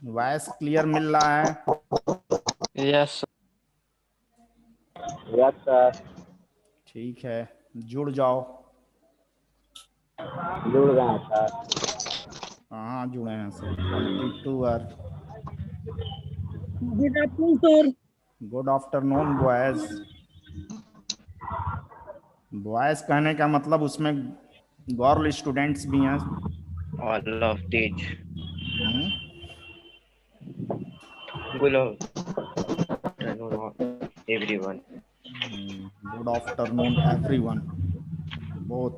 Voice clear मिल रहा है? Yes yes sir. ठीक है, जुड़ जाओ। जुड़ गए हैं सर। हाँ जुड़े हैं सब। 22 are. Good afternoon sir. Good afternoon boys. Boys कहने का मतलब उसमें गर्ल स्टूडेंट्स भी हैं। ऑल ऑफ तेज hmm, good afternoon everyone. Good afternoon everyone, both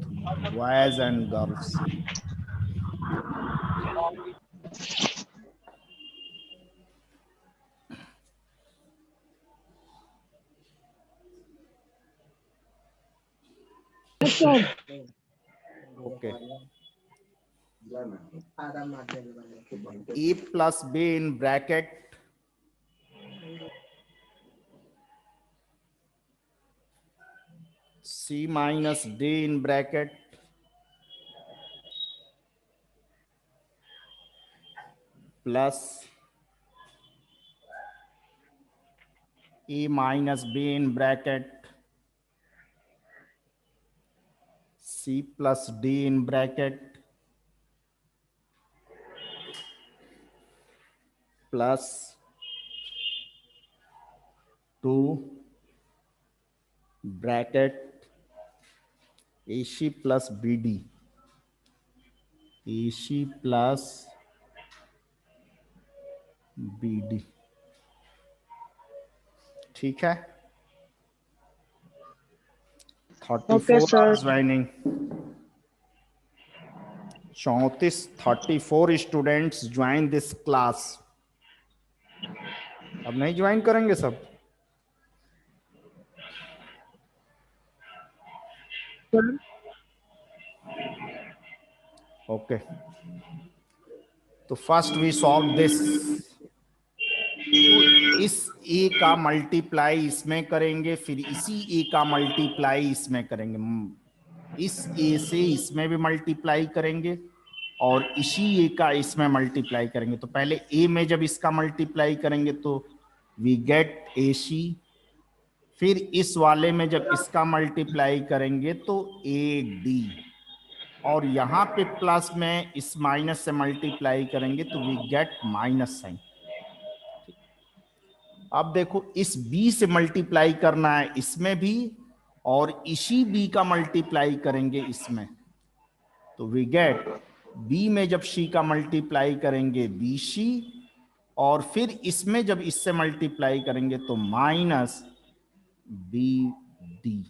boys and girls. Okay. A plus B in bracket C minus D in bracket plus A minus B in bracket C plus D in bracket plus 2 bracket AC plus BD, AC plus BD। ठीक है। 34 hours joining. 34 students join this class. अब नहीं join करेंगे सब? Okay, तो first we solve this. तो इस ए का मल्टीप्लाई इसमें करेंगे, फिर इसी ए का मल्टीप्लाई इसमें करेंगे, इस ए से इसमें भी मल्टीप्लाई करेंगे और इसी ए का इसमें मल्टीप्लाई करेंगे। तो पहले ए में जब इसका मल्टीप्लाई करेंगे तो वी गेट ए सी, फिर इस वाले में जब इसका मल्टीप्लाई करेंगे तो ए डी, और यहाँ पे प्लस में इस माइनस से मल्टीप्लाई करेंगे तो वी गेट माइनस साइन। अब देखो इस b से मल्टीप्लाई करना है इसमें भी, और इसी b का मल्टीप्लाई करेंगे इसमें, तो वी गेट b में जब c का मल्टीप्लाई करेंगे bc, और फिर इसमें जब इससे मल्टीप्लाई करेंगे तो माइनस bd।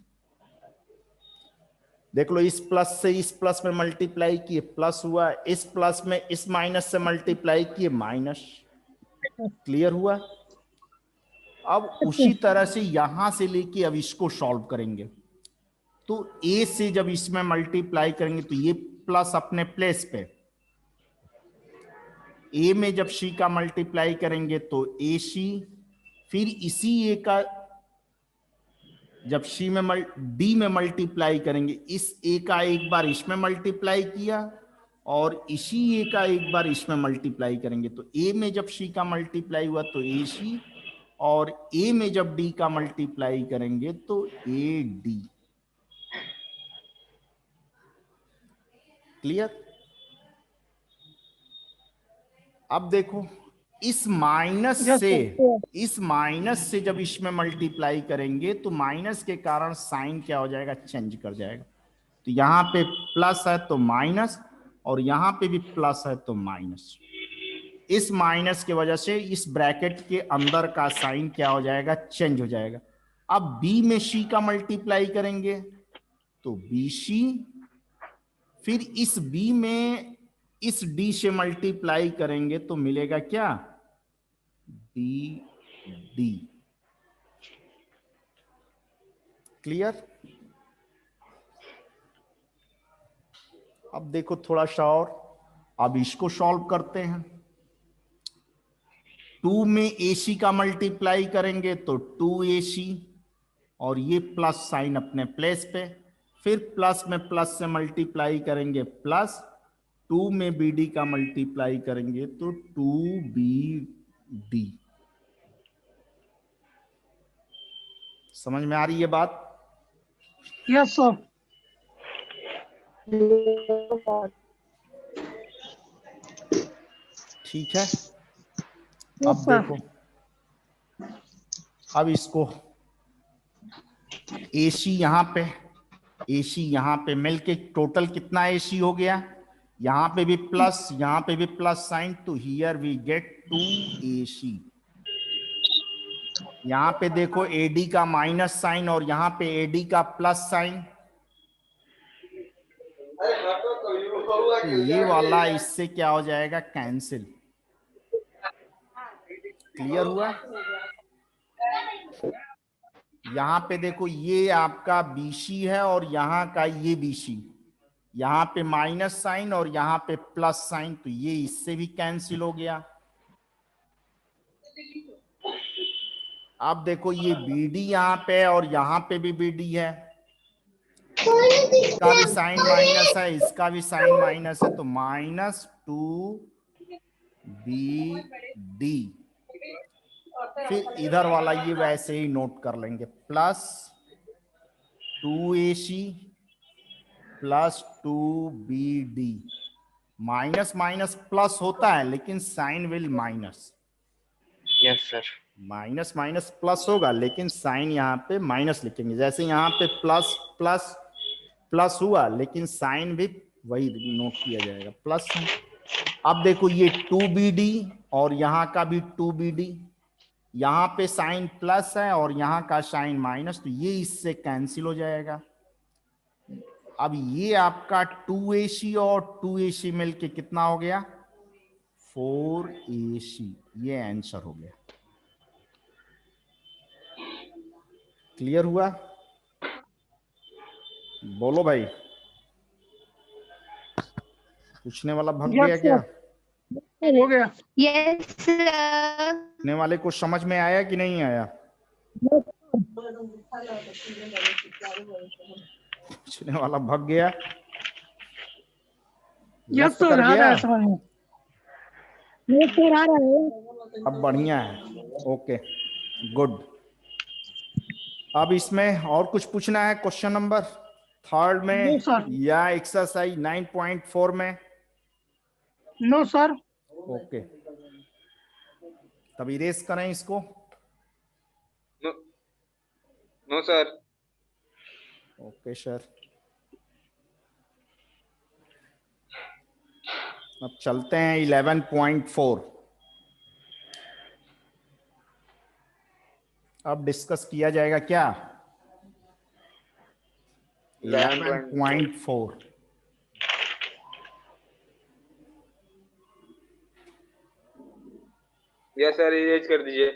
देख लो, इस प्लस से इस प्लस में मल्टीप्लाई किए प्लस हुआ, इस प्लस में इस माइनस से मल्टीप्लाई किए माइनस। क्लियर हुआ? अब उसी तरह से यहां से लेके अब इसको सॉल्व करेंगे। तो a से जब इसमें मल्टीप्लाई करेंगे तो ये प्लस अपने प्लेस पे, a में जब c का मल्टीप्लाई करेंगे तो ac, फिर इसी a का जब c में d में मल्टीप्लाई करेंगे, इस a का एक बार इसमें मल्टीप्लाई किया और इसी a का एक बार इसमें मल्टीप्लाई करेंगे, तो a में जब c का मल्टीप्लाई हुआ तो ac, और a में जब d का मल्टीप्लाई करेंगे तो ad। क्लियर? अब देखो इस माइनस से जब इसमें मल्टीप्लाई करेंगे तो माइनस के कारण साइन क्या हो जाएगा, चेंज कर जाएगा। तो यहाँ पे प्लस है तो माइनस, और यहाँ पे भी प्लस है तो माइनस। इस माइनस की वजह से इस ब्रैकेट के अंदर का साइन क्या हो जाएगा, चेंज हो जाएगा। अब b में c का मल्टीप्लाई करेंगे तो bc, फिर इस b में इस d से मल्टीप्लाई करेंगे तो मिलेगा क्या, bd। क्लियर? अब देखो थोड़ा सा और, अब इसको सॉल्व करते हैं। 2 में AC का मल्टीप्लाई करेंगे तो 2AC, और ये प्लस साइन अपने प्लेस पे, फिर प्लस में प्लस से मल्टीप्लाई करेंगे प्लस, 2 में BD का मल्टीप्लाई करेंगे तो 2BD। समझ में आ रही है बात? Yes sir. ठीक है, यस अब सर। देखो, अब इसको AC यहाँ पे, AC यहाँ पे मिलके टोटल कितना AC हो गया? यहाँ पे भी प्लस, यहाँ पे भी प्लस साइन, तो हियर वी गेट 2AC। यहाँ पे देखो AD का माइनस साइन और यहाँ पे AD का प्लस साइन, तो ये वाला इससे क्या हो जाएगा? कैंसिल। क्लियर हुआ? यहाँ पे देखो ये आपका BC है और यहाँ का ये BC, यहाँ पे माइनस साइन और यहाँ पे प्लस साइन, तो ये इससे भी कैंसिल हो गया। अब देखो ये BD यहाँ पे और यहाँ पे भी BD है, इसका भी साइन माइनस है, इसका भी साइन माइनस है, तो -2BD। फिर इधर वाला ये वैसे ही नोट कर लेंगे, plus 2AC plus 2BD। Minus minus plus होता है लेकिन sign will minus. Yes, sir. Minus minus plus होगा लेकिन साइन यहाँ पे माइनस लिखेंगे। जैसे यहाँ पे प्लस प्लस प्लस हुआ लेकिन साइन भी वही नोट किया जाएगा, प्लस साइन। अब देखो ये 2BD और यहाँ का भी 2BD, यहाँ पे साइन प्लस है और यहाँ का साइन माइनस, तो ये इससे कैंसिल हो जाएगा। अब ये आपका 2AC और 2AC मिलके कितना हो गया? 4AC। ये आंसर हो गया। क्लियर हुआ? बोलो भाई, पूछने वाला भाग गया क्या? हो गया। Yes sir. पूछने वाले को समझ में आया कि नहीं आया? पूछने वाला भाग गया। यस Left कर सर, आ गया? रहा है समझ में। यस सर, आ रहा है। अब बढ़िया है, ओके गुड। अब इसमें और कुछ पूछना है क्वेश्चन नंबर 3 में नो सर। या एक्सरसाइज 9.4 में? No sir. ओके, तब इरेज करें इसको। No sir. ओके सर, अब चलते हैं 11.4। अब डिस्कस किया जाएगा क्या? 11.4। यस सर, इरेज कर दीजिए।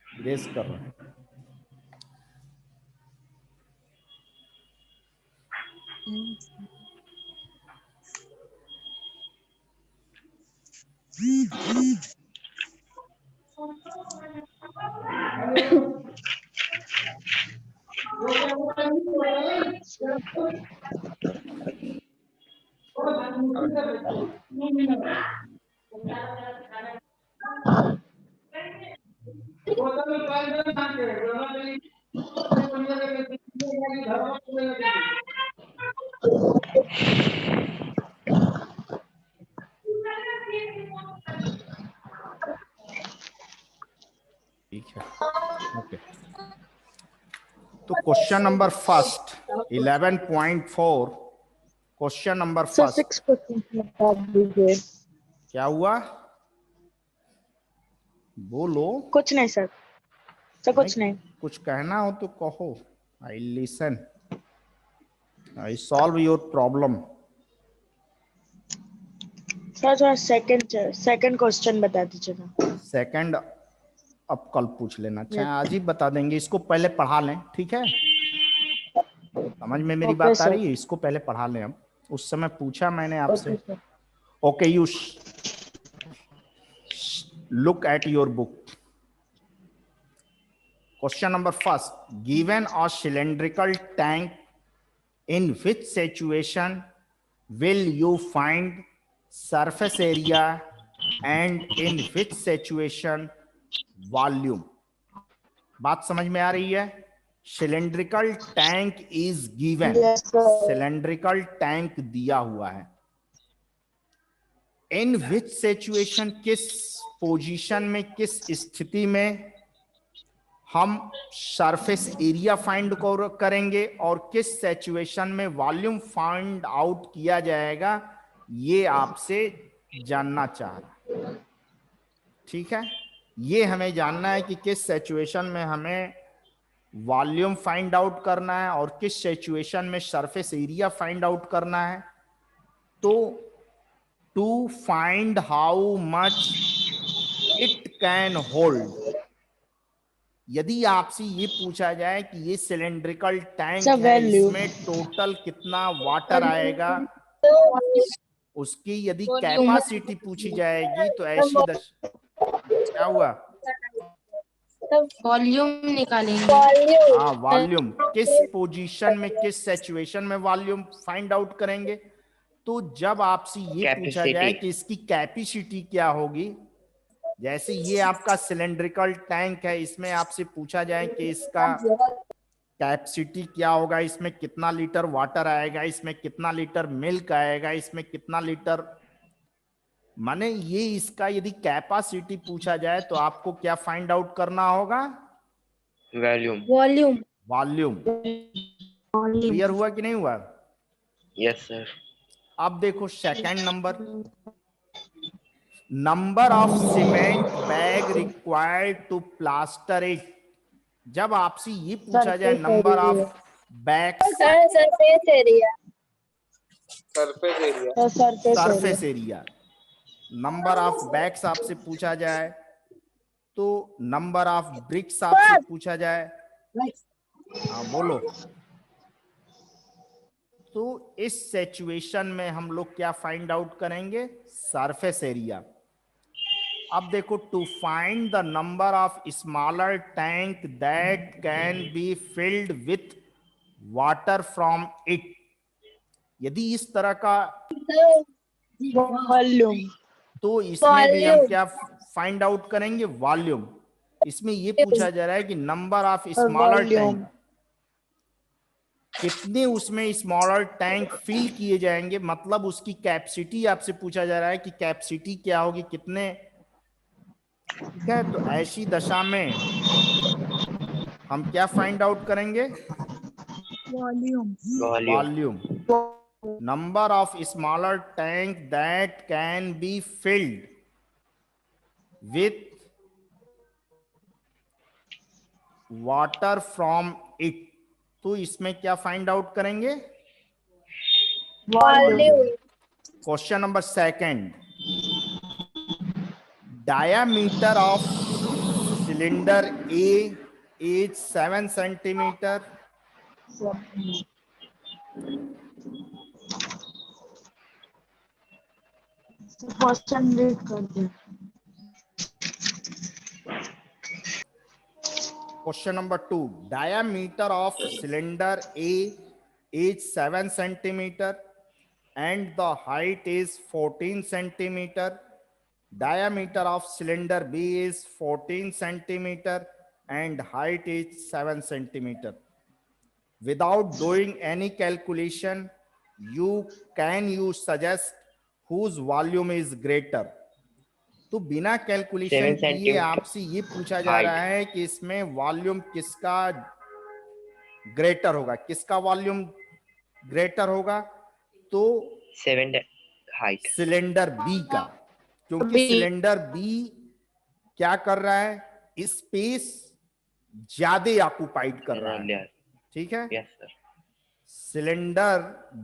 इरेज कर रहे हैं। ठीक है, ओके। तो question number first 11.4, question number first. क्या हुआ? बोलो। कुछ नहीं सर, कुछ नहीं। कुछ कहना हो तो कहो, I listen, I solve your problem. Sir थोड़ा सेकंड क्वेश्चन बता दीजिएगा। सेकंड अब कल पूछ लेना, चाहे आज ही बता देंगे। इसको पहले पढ़ा लें, ठीक है? समझ में मेरी बात आ रही है? इसको पहले पढ़ा लें। अब उस समय पूछा मैंने आपसे। Okay, you look at your book. Question number first, given a cylindrical tank, in which situation will you find surface area, and in which situation volume. बात समझ में आ रही है? Cylindrical tank is given, Yes, sir. Cylindrical tank दिया हुआ है। इन विच situation, किस position में, किस स्थिति में हम सरफेस एरिया फाइंड करेंगे और किस सिचुएशन में वॉल्यूम फाइंड आउट किया जाएगा, ये आपसे जानना चाह रहा। ठीक है, ये हमें जानना है कि किस सिचुएशन में हमें वॉल्यूम फाइंड आउट करना है और किस सिचुएशन में सरफेस एरिया फाइंड आउट करना है। तो to find how much it can hold, यदि आपसे ये पूछा जाए कि ये सिलेंड्रिकल टैंक It's a है, value. इसमें टोटल कितना वाटर आएगा, उसकी यदि कैपेसिटी पूछी जाएगी तो ऐसी क्या हुआ? वॉल्यूम निकालेंगे। हाँ, वॉल्यूम, किस पोजीशन में, किस सिचुएशन में वॉल्यूम फाइंड आउट करेंगे। तो जब आपसे ये पूछा जाए कि इसकी कैपेसिटी क्या होगी, जैसे ये आपका सिलेंड्रिकल टैंक है, इसमें आपसे पूछा जाए कि इसका कैपेसिटी क्या होगा, इसमें कितना लीटर वाटर आएगा, इसमें कितना लीटर मिल्क आएगा, इसमें कितना लीटर, माने ये इसका यदि कैपेसिटी पूछा जाए तो आपको क्या फाइंड आउट करना होगा? वॉल्यूम। वॉल्यूम। वॉल्यूम। क्लियर हुआ कि नहीं हुआ? Yes sir. अब देखो second number, number of cement bag required to plaster it. जब आपसे ये पूछा जाए number of bags, surface area surface area, number of bags आपसे पूछा जाए, तो नंबर ऑफ ब्रिक्स आपसे पूछा जाए, हाँ बोलो। तो इस सिचुएशन में हम लोग क्या फाइंड आउट करेंगे? Surface area. अब देखो, to find the number of smaller tank that can be filled with water from it, यदि इस तरह का वॉल्यूम, तो इसमें भी हम क्या फाइंड आउट करेंगे? वॉल्यूम। इसमें ये पूछा जा रहा है कि नंबर ऑफ स्मॉलर टैंक, कितने उसमें स्मॉलर टैंक फिल किए जाएंगे, मतलब उसकी कैपेसिटी आपसे पूछा जा रहा है कि कैपेसिटी क्या होगी, कितने। ठीक है, तो ऐसी दशा में हम क्या फाइंड आउट करेंगे? Volume. Volume. Number of smaller tank that can be filled with water from it, तो इसमें क्या फाइंड आउट करेंगे? Volume. Question number second, diameter of cylinder A is 7 centimeter. Question read कर दे। Question number 2, diameter of cylinder A is 7 centimeter and the height is 14 centimeter. Diameter of cylinder B is 14 centimeter and height is 7 centimeter. Without doing any calculation, you suggest whose volume is greater? तो बिना calculation किए आपसे ये पूछा जा रहा है कि इसमें वॉल्यूम किसका ग्रेटर होगा, किसका वॉल्यूम ग्रेटर होगा? तो 7 हाइट, सिलेंडर बी का, क्योंकि सिलेंडर बी क्या कर रहा है? स्पेस ज्यादा ऑक्युपाइड कर रहा है। ठीक है, यस सर। सिलेंडर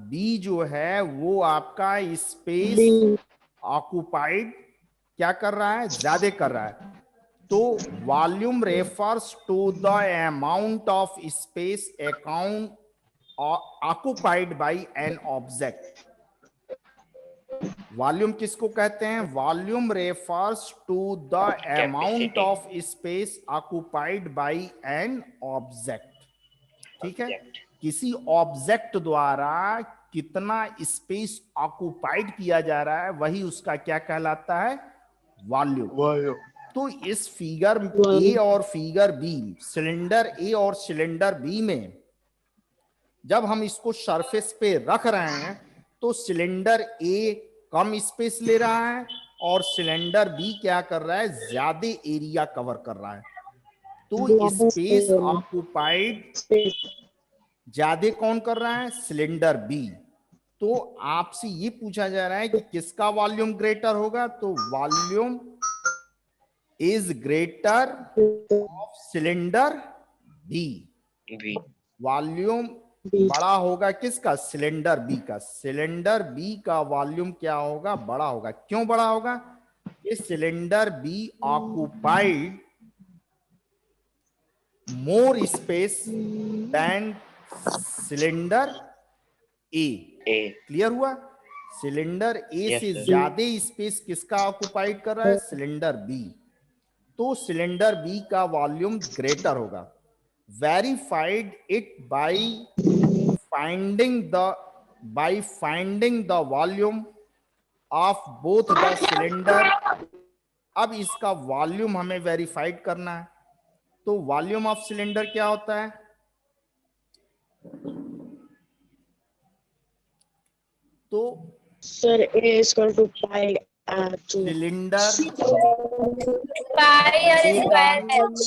बी जो है वो आपका स्पेस ऑक्युपाइड क्या कर रहा है? ज्यादा कर रहा है। तो volume refers to the amount of space account occupied by an object. Volume किसको कहते हैं? Volume refers to the amount of space occupied by an object. ठीक है, किसी ऑब्जेक्ट द्वारा कितना स्पेस ऑक्युपाइड किया जा रहा है वही उसका क्या कहलाता है, वॉल्यूम। तो इस फिगर ए और फिगर बी, सिलेंडर ए और सिलेंडर बी में जब हम इसको सरफेस पे रख रहे हैं तो सिलेंडर ए कम स्पेस ले रहा है और सिलेंडर बी क्या कर रहा है, ज्यादा एरिया कवर कर रहा है। तो स्पेस ऑक्युपाइड ज्यादा कौन कर रहा है, सिलेंडर बी। तो आपसे ये पूछा जा रहा है कि किसका वॉल्यूम ग्रेटर होगा, तो volume is greater of cylinder B. B. Volume बड़ा होगा किसका, सिलेंडर बी का। सिलेंडर बी का वॉल्यूम क्या होगा, बड़ा होगा। क्यों बड़ा होगा, ये cylinder B occupied more space than cylinder A. A. Clear हुआ, सिलेंडर ए Yes, से sir. ज्यादा स्पेस किसका ऑक्युपाइड कर रहा है, सिलेंडर बी। तो सिलेंडर बी का वॉल्यूम ग्रेटर होगा। Verified it by finding the volume of both the cylinder। अब इसका वॉल्यूम हमें वेरीफाइड करना है। तो वॉल्यूम ऑफ सिलेंडर क्या होता है, तो Sir, A is equal to pi R2. Cylinder Pi r A square का h.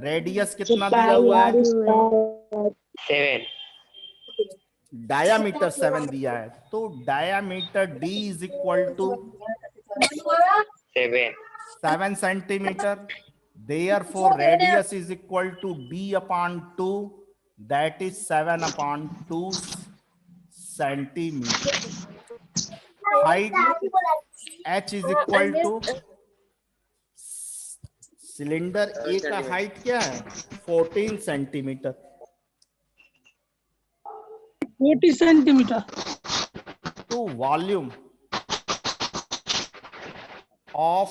रेडियस So कितना pi दिया हुआ R है, square 7. डायामीटर 7 दिया है। तो diameter D is equal to 7. 7 centimetre. Therefore radius is equal to d upon 2, that is 7 upon 2 centimeter। Height h is equal to, cylinder A का height क्या है, 14 सेंटीमीटर। 40 सेंटीमीटर। तो volume of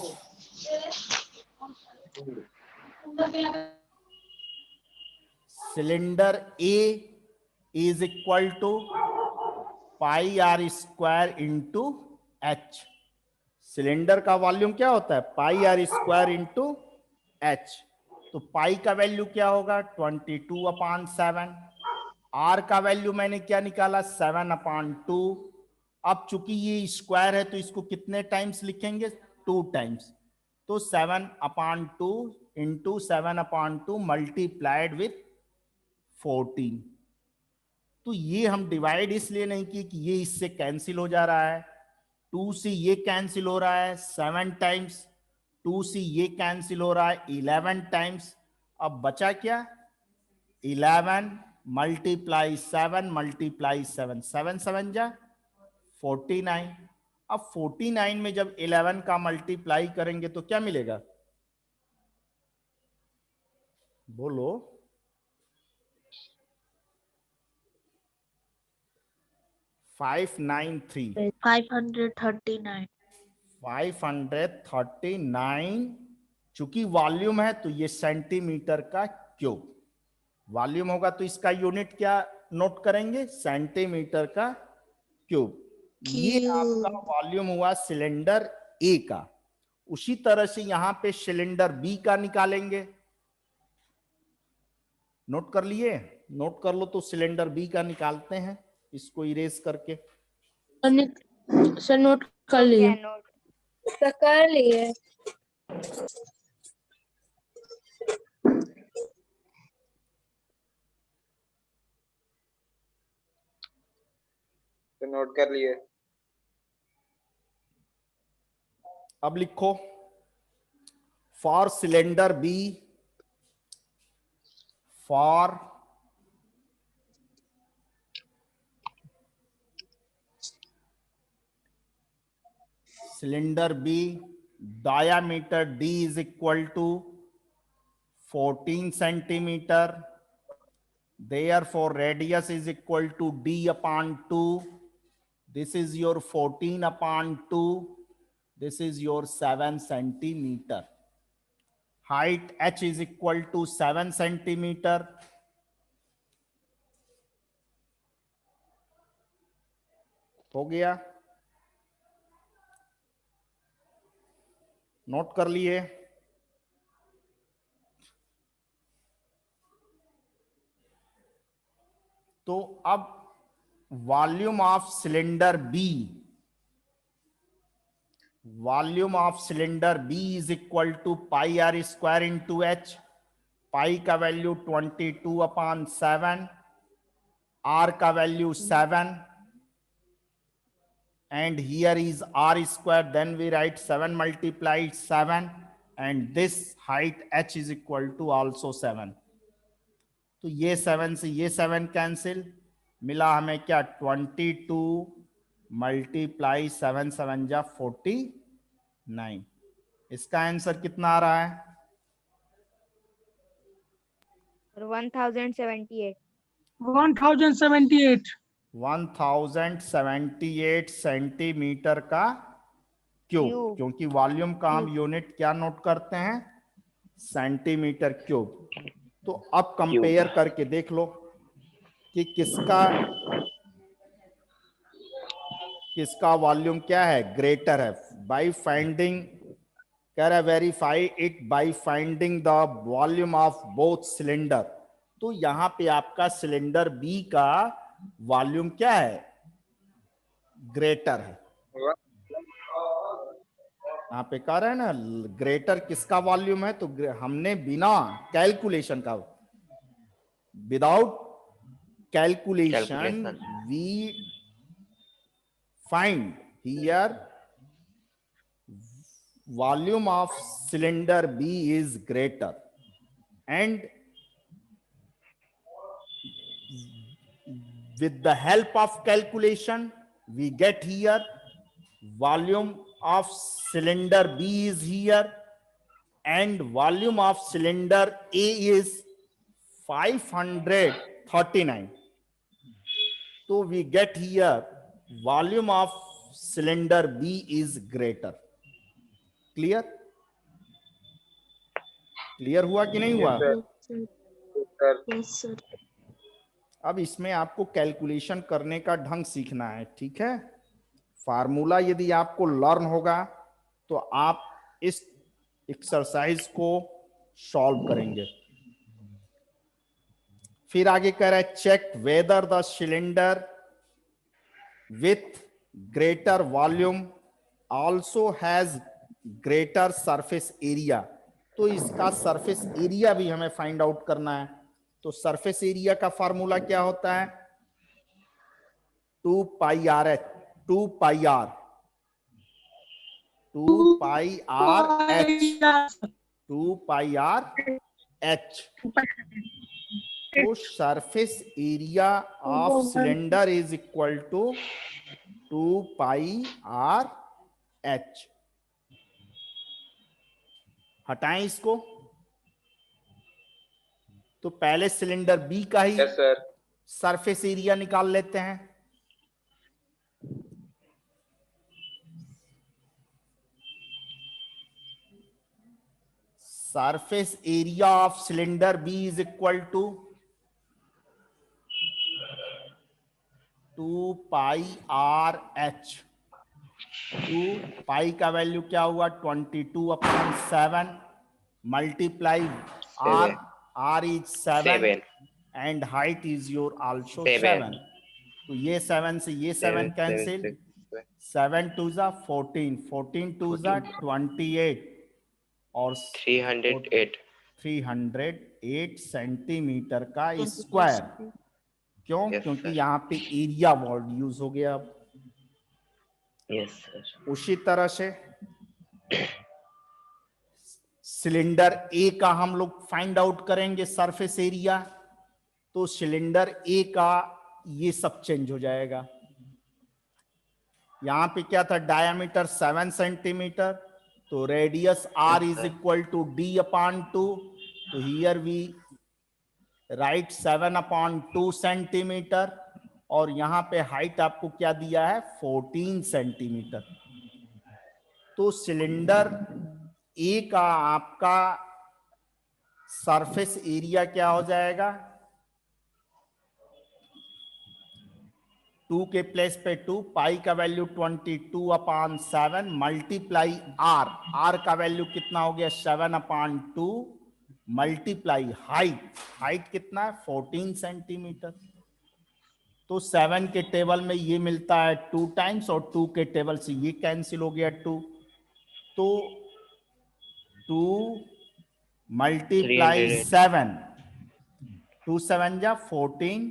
cylinder A is equal to pi R square into H. Cylinder का volume क्या होता है, pi R square into H. तो pi का वैल्यू क्या होगा, 22/7। आर का वैल्यू मैंने क्या निकाला, 7/2। अब चूंकि ये स्क्वायर है तो इसको कितने टाइम्स लिखेंगे, 2 टाइम्स। तो 7/2 इंटू 7/2 मल्टीप्लाइड विथ 14। तो ये हम डिवाइड इसलिए नहीं किए कि ये इससे कैंसिल हो जा रहा है, 2 से ये कैंसिल हो रहा है 7 टाइम्स, 2 से ये कैंसिल हो रहा है 11 टाइम्स। अब बचा क्या, 11 मल्टीप्लाई 7 मल्टीप्लाई 7, 7 7 जा 49। अब 49 में जब 11 का मल्टीप्लाई करेंगे तो क्या मिलेगा, बोलो, 593। 539. 539 चूंकि वॉल्यूम है तो ये सेंटीमीटर का क्यूब। वॉल्यूम होगा तो इसका यूनिट क्या नोट करेंगे, सेंटीमीटर का क्यूब। ये आपका वॉल्यूम हुआ सिलेंडर ए का। उसी तरह से यहां पे सिलेंडर बी का निकालेंगे। नोट कर लिए, नोट कर लो। तो सिलेंडर बी का निकालते हैं, इसको इरेज करके। सर नोट कर लिए। कर लिए। तो नोट कर लिए। अब लिखो, for cylinder B, for cylinder B diameter d is equal to 14 centimeter। Therefore radius is equal to d upon 2। This is your 14/2। This is your 7 centimeter। Height h is equal to 7 centimeter। हो गया, note कर लिए। तो अब volume of cylinder B, volume of cylinder B is equal to pi R square into H. Pi का value 22/7, R का value 7, and here is r square, then we write 7 multiplied 7, and this height h is equal to also 7। तो ये 7 से ये 7 cancel, मिला हमें क्या 22 multiply 7 7 जा 49। इसका आंसर कितना आ रहा है? 1078। 1078। 1078 सेंटीमीटर का क्यूब, क्यूब। क्योंकि वॉल्यूम का हम यूनिट क्या नोट करते हैं? Centimetre cube. तो अब कंपेयर करके देख लो कि किसका वॉल्यूम क्या है, ग्रेटर है। बाय फाइंडिंग, कह रहा है verify it by finding the volume of both cylinder. तो यहां पे आपका सिलेंडर बी का वॉल्यूम क्या है? ग्रेटर है। यहाँ पे कह रहे हैं ना ग्रेटर किसका वॉल्यूम है, तो हमने बिना कैलकुलेशन का, without calculation we find here volume of cylinder B is greater, and with the help of calculation we get here volume of cylinder B is here and volume of cylinder A is 539. So we get here volume of cylinder B is greater. Clear? Clear हुआ कि नहीं हुआ? Yes sir। अब इसमें आपको calculation करने का ढंग सीखना है, ठीक है। फार्मूला यदि आपको लर्न होगा तो आप इस एक्सरसाइज को सॉल्व करेंगे। फिर आगे कह रहा है check whether the cylinder with greater volume also has greater surface area. तो इसका सरफेस एरिया भी हमें फाइंड आउट करना है। तो सरफेस एरिया का फार्मूला क्या होता है? 2 pi R H, 2 pi R H. तो surface area of cylinder is equal to 2 pi R H. हटाएं इसको, तो पहले सिलेंडर बी का ही यस सर। सरफेस एरिया निकाल लेते हैं। Surface area of cylinder B is equal to 2 pi R H. 2 pi का वैल्यू क्या हुआ? 22/7 multiply R, R is 7 and height is your also 7। तो ये 7 से ये 7 कैंसिल, 7 2 जा 14, 14 2 जा 28 और 308 सेंटीमीटर का स्क्वायर। क्यों? क्योंकि यहाँ पे एरिया वर्ड यूज हो गया। Yes sir. उसी तरह से सिलेंडर ए का हम लोग फाइंड आउट करेंगे सरफेस एरिया। तो सिलेंडर ए का ये सब चेंज हो जाएगा। यहां पे क्या था? डायमीटर 7 सेंटीमीटर, तो radius R is equal to d/2। तो हियर वी राइट 7/2 सेंटीमीटर, और यहां पे हाइट आपको क्या दिया है? 14 सेंटीमीटर। तो सिलेंडर ए का आपका सरफेस एरिया क्या हो जाएगा? 2 के प्लेस पे 2, पाई का वैल्यू 22/7 मल्टीप्लाई आर, आर का वैल्यू कितना हो गया 7/2 मल्टीप्लाई हाइट कितना है 14 सेंटीमीटर। तो 7 के टेबल में ये मिलता है 2 टाइम्स और 2 के टेबल से ये कैंसिल हो गया 2, तो 2 मल्टीप्लाई 7, 2 7 जा 14,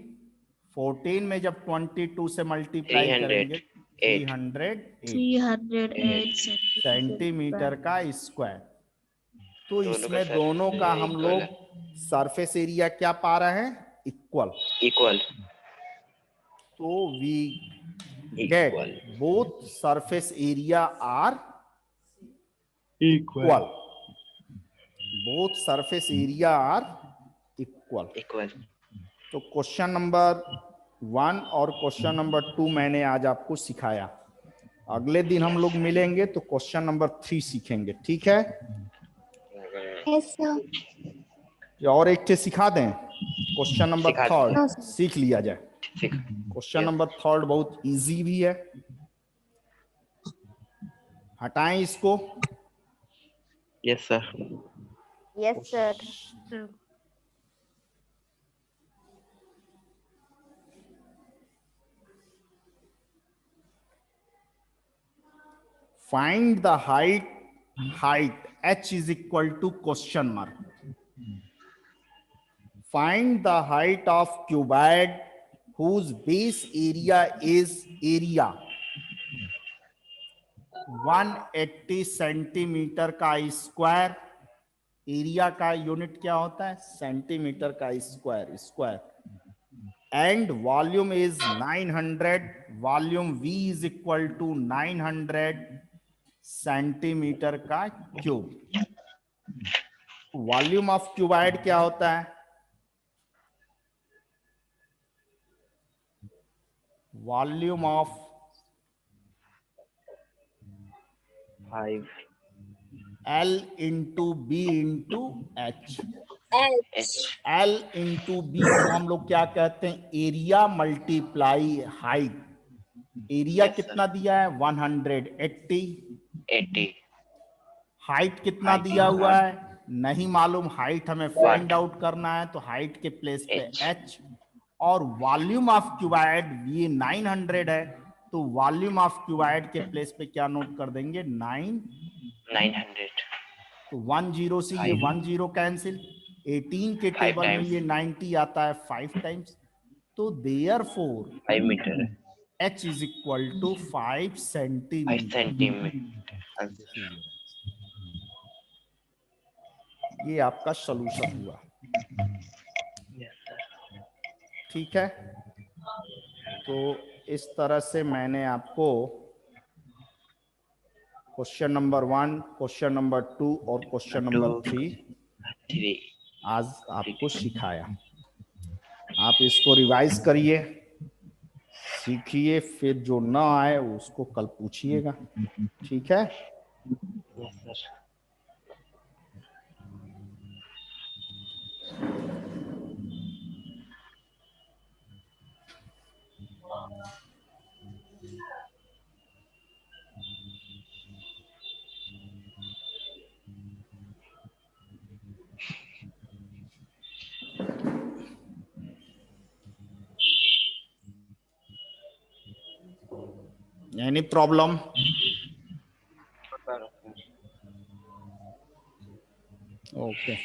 14 में जब 22 से मल्टीप्लाई करेंगे 308 सेंटीमीटर का स्क्वायर। तो इसमें दोनों का हम लोग सरफेस एरिया क्या पा रहे हैं, इक्वल। तो we get both surface area are equal, both surface area are equal. तो क्वेश्चन नंबर 1 और क्वेश्चन नंबर 2 मैंने आज आपको सिखाया। अगले दिन हम लोग मिलेंगे तो क्वेश्चन नंबर 3 सीखेंगे, ठीक है? Yes sir. या और एक सिखा दें, क्वेश्चन नंबर 3 सीख लिया जाए। क्वेश्चन नंबर 3 बहुत इजी भी है, हटाएं इसको। Yes sir. Yes sir. Find the height h is equal to question mark. Find the height of cuboid whose base area is area 180 centimetre का स्क्वायर। एरिया का यूनिट क्या होता है, सेंटीमीटर का square. And volume is 900, volume V is equal to 900 centimetre का cube. Volume of cuboid क्या होता है, volume of 5 L into B into H. L into B को हम लोग क्या कहते हैं, एरिया मल्टीप्लाई हाइट। एरिया कितना दिया है 180, हाइट कितना दिया हुआ है नहीं मालूम, हाइट हमें फाइंड आउट करना है, तो हाइट के प्लेस पे h। और वॉल्यूम ऑफ क्यूबाइड ये 900 है, तो वॉल्यूम ऑफ क्यूबाइड के प्लेस पे क्या नोट कर देंगे 900। तो 10 से ये 10 कैंसिल, 18 के टेबल में ये 90 आता है 5 टाइम्स। तो therefore 5 metre h is equal to 5 centimetre. ये आपका सॉल्यूशन हुआ, ठीक है? तो इस तरह से मैंने आपको क्वेश्चन नंबर 1, क्वेश्चन नंबर 2 और क्वेश्चन नंबर 3 आज आपको सिखाया। आप इसको रिवाइज करिए, सीखिए, फिर जो ना आए उसको कल पूछिएगा, ठीक है? Any problem? Okay.